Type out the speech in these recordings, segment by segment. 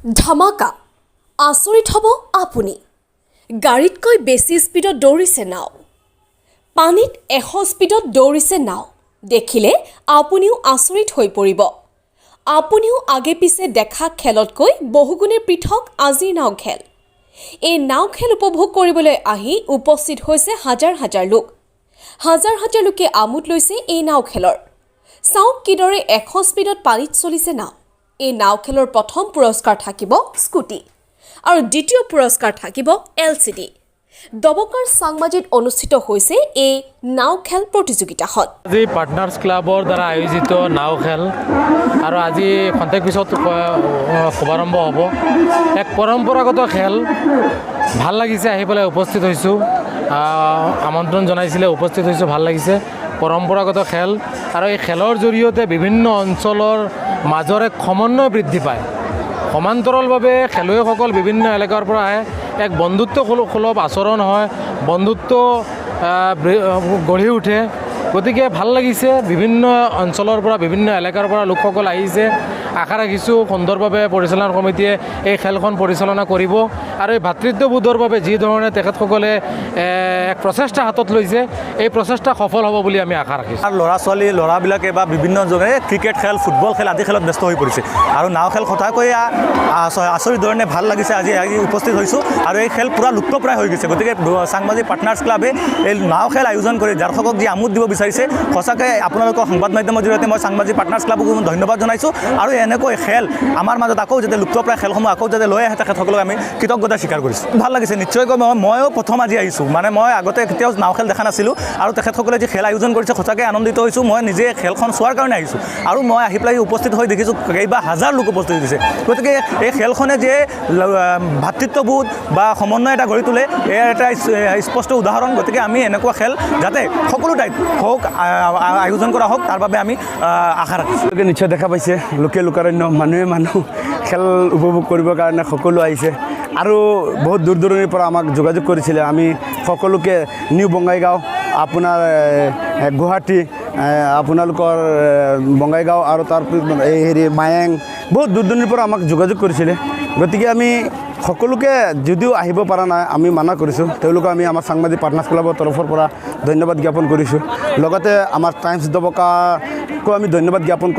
ধামাকা আচৰিত হ'ব আপুনি গাড়ীতকৈ বেছি স্পীডত দৌৰিছে নাও পানীত 100 স্পীডত দৌৰিছে নাও দেখিলে আপুনিও আচৰিত হৈ পৰিব আপুনিও আগে পিছে দেখা খেলতকৈ বহুগুণে পৃথক আজিৰ নাও খেল এই নাও খেল উপভোগ কৰিবলৈ আহি উপস্থিত হৈছে হাজাৰ হাজাৰ লোকে আমোদ লৈছে এই নাও খেলৰ চাওক কিদৰে 100 স্পীডত পানীত চলিছে নাও এই নাও খেলৰ প্ৰথম পুৰস্কাৰ থাকিব স্কুটি আৰু দ্বিতীয় পুৰস্কাৰ থাকিব এলচিডি দবকাৰ সাংমাজিত অনুষ্ঠিত হৈছে এই নাও খেল প্ৰতিযোগিতাখন আজি পাৰ্টনাৰ্ছ ক্লাবৰ দ্বাৰা আয়োজিত নাও খেল আৰু আজি খন্তেক পিছত শুভাৰম্ভ হ'ব এক পৰম্পৰাগত খেল ভাল লাগিছে আহি পেলাই উপস্থিত হৈছোঁ আমন্ত্ৰণ জনাইছিলে উপস্থিত হৈছোঁ ভাল লাগিছে পৰম্পৰাগত খেল আৰু এই খেলৰ জৰিয়তে বিভিন্ন অঞ্চলৰ মাজৰে সমন্বয় বৃদ্ধি পায় সমান্তৰালভাৱে খেলুৱৈসকল বিভিন্ন এলেকাৰ পৰা আহে এক বন্ধুত্ব সুলভ আচৰণ হয় বন্ধুত্ব গঢ়ি উঠে গতিকে ভাল লাগিছে বিভিন্ন অঞ্চলৰ পৰা বিভিন্ন এলেকাৰ পৰা লোকসকল আহিছে আশা ৰাখিছোঁ সুন্দৰভাৱে পৰিচালনা সমিতিয়ে এই খেলখন পৰিচালনা কৰিব আৰু এই ভাতৃত্ববোধৰ বাবে যি ধৰণে তেখেতসকলে এক প্ৰচেষ্টা হাতত লৈছে এই প্ৰচেষ্টা সফল হ'ব বুলি আমি আশা ৰাখিছোঁ আৰু ল'ৰাবিলাকে বা বিভিন্ন জনে ক্ৰিকেট খেল ফুটবল খেল আদি খেলত ব্যস্ত হৈ পৰিছে আৰু নাও খেল সঁচাকৈ আচৰিত ধৰণে ভাল লাগিছে আজি উপস্থিত হৈছোঁ আৰু এই খেল পূৰা লুপ্তপ্ৰায় হৈ গৈছে গতিকে সাংবাদিক পাৰ্টনাৰ্ছ ক্লাবে এই নাও খেল আয়োজন কৰি দৰ্শকক যি আমোদ দিব বিচাৰিছে সঁচাকৈ আপোনালোকৰ সংবাদ মাধ্যমৰ জৰিয়তে মই সাংবাদিক পাৰ্টনাৰ্ছ ক্লাবকো ধন্যবাদ জনাইছোঁ আৰু এনেকৈ খেল আমাৰ মাজত আকৌ যাতে লুপ্তপ্ৰায় খেলসমূহ আকৌ যাতে লৈ আহে তেখেতসকলক আমি কৃতজ্ঞতা স্বীকাৰ কৰিছোঁ ভাল লাগিছে নিশ্চয়কৈ ময়ো প্ৰথম আজি আহিছোঁ মানে মই আগতে কেতিয়াও নাও খেল দেখা নাছিলোঁ আৰু তেখেতসকলে যি খেল আয়োজন কৰিছে সঁচাকৈ আনন্দিত হৈছোঁ মই নিজে খেলখন চোৱাৰ কাৰণে আহিছোঁ আৰু মই আহি পেলাই উপস্থিত হৈ দেখিছোঁ কেইবা হাজাৰ লোক উপস্থিত হৈছে গতিকে এই খেলখনে যে ভাতৃত্ববোধ বা সমন্বয় এটা গঢ়ি তোলে এয়াৰ এটা স্পষ্ট উদাহৰণ গতিকে আমি এনেকুৱা খেল যাতে সকলো ঠাইত হওক আয়োজন কৰা হওক তাৰ বাবে আমি আশা ৰাখিছোঁ নিশ্চয় দেখা পাইছে লোকে লোকাৰণ্য মানুহ খেল উপভোগ কৰিবৰ কাৰণে সকলো আহিছে আৰু বহুত দূৰ দূৰণিৰ পৰা আমাক যোগাযোগ কৰিছিলে আমি সকলোকে নিউ বঙাইগাঁও আপোনাৰ গুৱাহাটী আপোনালোকৰ বঙাইগাঁও আৰু তাৰপিছত এই মায়েং বহুত দূৰ দূৰণিৰ পৰা আমাক যোগাযোগ কৰিছিলে গতিকে আমি সকলোকে যদিও আহিব পৰা নাই আমি মানা কৰিছোঁ তেওঁলোকক আমি আমাৰ সাংবাদিক পাৰ্টনাৰ্ছ ক্লাবৰ তৰফৰ পৰা ধন্যবাদ জ্ঞাপন কৰিছোঁ লগতে আমাৰ টাইমছ দবকাকো আমি ধন্যবাদ জ্ঞাপন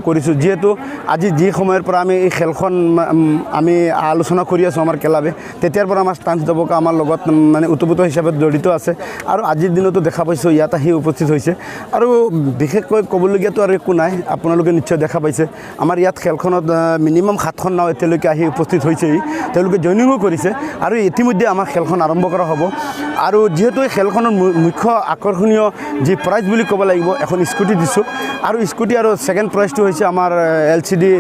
কৰিছোঁ যিহেতু আজি যি সময়ৰ পৰা আমি এই খেলখন আমি আলোচনা কৰি আছোঁ আমাৰ ক্লাবে তেতিয়াৰ পৰা আমাৰ টাইমছ দবকা আমাৰ লগত মানে ওতঃপ্ৰোত হিচাপে জড়িত আছে আৰু আজিৰ দিনতো দেখা পাইছোঁ ইয়াত আহি উপস্থিত হৈছে আৰু বিশেষকৈ ক'বলগীয়াতো আৰু একো নাই আপোনালোকে নিশ্চয় দেখা পাইছে আমাৰ ইয়াত খেলখনত মিনিমাম 7খন নাও এতিয়ালৈকে আহি উপস্থিত হৈছেহি তেওঁলোকে জইনিঙো কৰিছে আৰু ইতিমধ্যে আমাৰ খেলখন আৰম্ভ কৰা হ'ব আৰু যিহেতু এই খেলখনৰ মুখ্য আকৰ্ষণীয় যি প্ৰাইজ বুলি ক'ব লাগিব এখন স্কুটি দিছোঁ আৰু স্কুটি আৰু ছেকেণ্ড প্ৰাইজটো হৈছে আমাৰ এলচিডি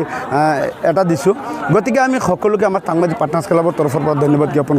এটা দিছোঁ গতিকে আমি সকলোকে আমাৰ সাংবাদিক পাৰ্টনাৰ্ছ ক্লাবৰ তৰফৰ পৰা ধন্যবাদ জ্ঞাপন